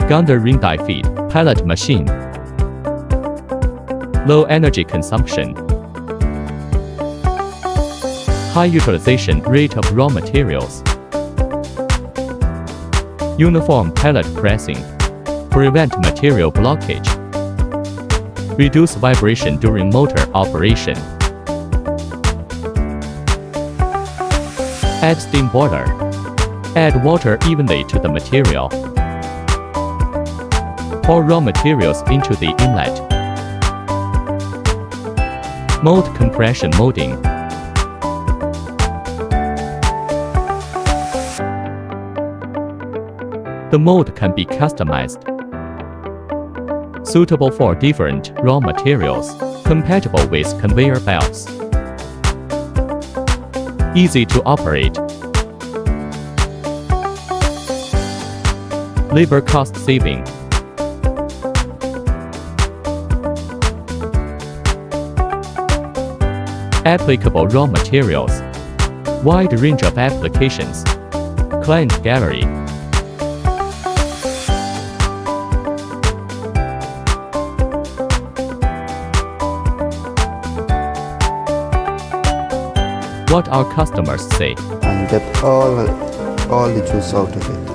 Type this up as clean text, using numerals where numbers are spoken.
Gondor ring die feed, pellet machine. Low energy consumption. High utilization rate of raw materials. Uniform pellet pressing. Prevent material blockage. Reduce vibration during motor operation. Add steam boiler. Add water evenly to the material. Pour raw materials into the inlet. Mold compression molding. The mold can be customized, suitable for different raw materials, compatible with conveyor belts. Easy to operate. Labor cost saving. Applicable raw materials. Wide range of applications. Client gallery. What our customers say. And get all the juice out of it.